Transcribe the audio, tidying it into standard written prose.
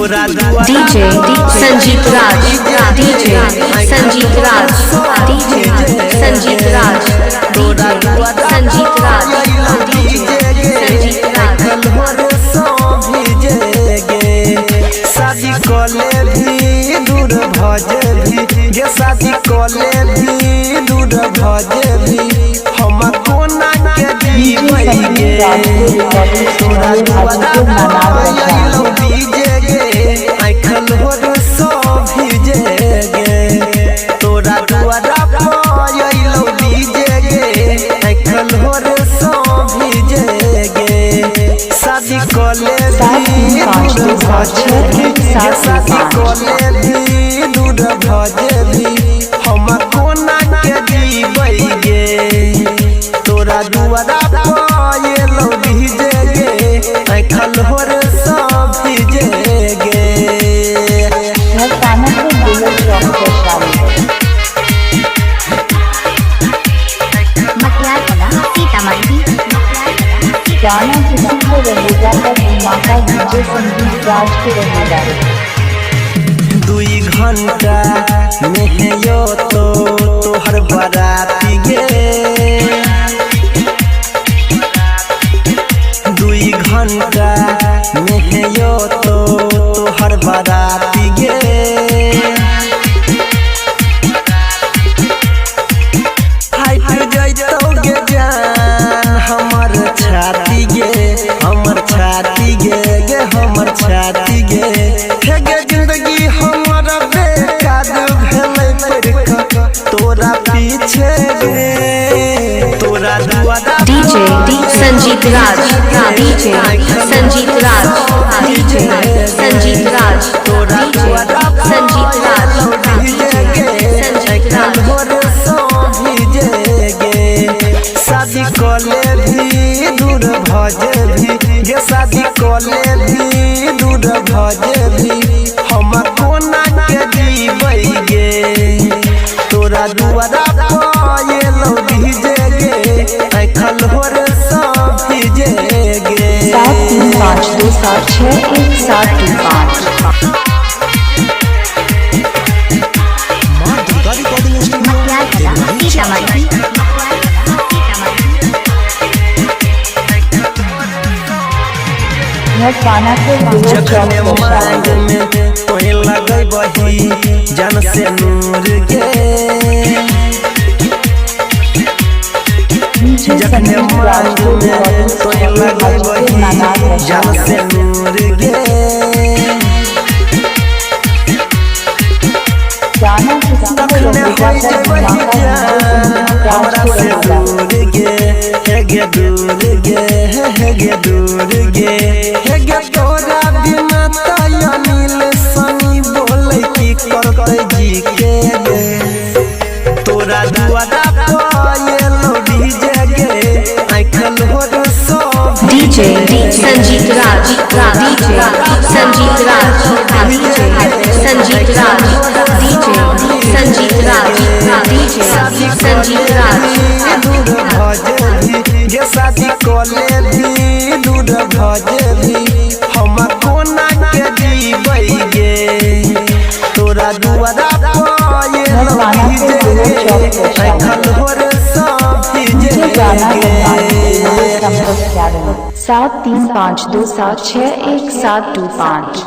DJ Sanjeet राज, DJ Sanjeet राज, DJ Sanjeet राज, DJ Sanjeet राज, DJ Sanjeet राज। शादी कले भी दूर भजे भी गे, शादी कले भी दूर भजे भी हम कोना के जीवे गे। तोरा दुआरा डीजे गे आइखल होर सो भीजे गे। तोरा दुआरा पायलो डीजे गे आइखल होर सो भीजे गे। शादी कले भी दूर भजे भी, शादी कले भी दूर भजे भी हम कोना के जीवे गे। तोरा दुआरा पायलो डीजे गे आइखल होर सो भीजे गे। गाना किसी को रहेगा पर दिमागा डीजे संजीत राज के रहेगा। 2 घंटा में यो तोहर बाराती गे। 2 घंटा में यो तोहर बाराती गे। फाइट जइतो गे जान हमर छाती गे, हमर छाती गे गे हमर छाती गे। हे गे जिंदगी हमर बेकार भेलै पड़का तोरा पीछे गे। तोरा दुआरा DJ संजीत राज, DJ संजीत राज, DJ संजीत राज, तोरा दुआरा संजीत राज, संजीत राज। होर सो भीजे गे। शादी कले भी दूर भजे भी गे, शादी कले भी दूर भजे भी हम कोना के जीवे गे। तोरा दुआरा पायलो डीजे गे आइखल होर सो भीजे गे। 7352761725। जखने मांग में तोहे लगे बही जन से नूर गे। जखने मांग में तोहे लगे बही जन से नूर गे। तखने हो जबही हमरा से दूर गे, हे गे दूर गे, हे गे दूर गे, हे गे। तोरा बिना तय नील सनी बोले की करते जी के गे। तोरा दुआरा पायलो डीजे गे आइखल होर सो DJ संजीत राज, DJ संजीत राज, DJ संजीत राज, DJ संजीत राज, DJ संजीत राज। दूर भजे भी गे, शादी कले भी दूर भजे भी हम कोना के जीवे गे। तोरा दुआरा पायलो डीजे गे आइखल होर सो भीजे गे। 7352761725।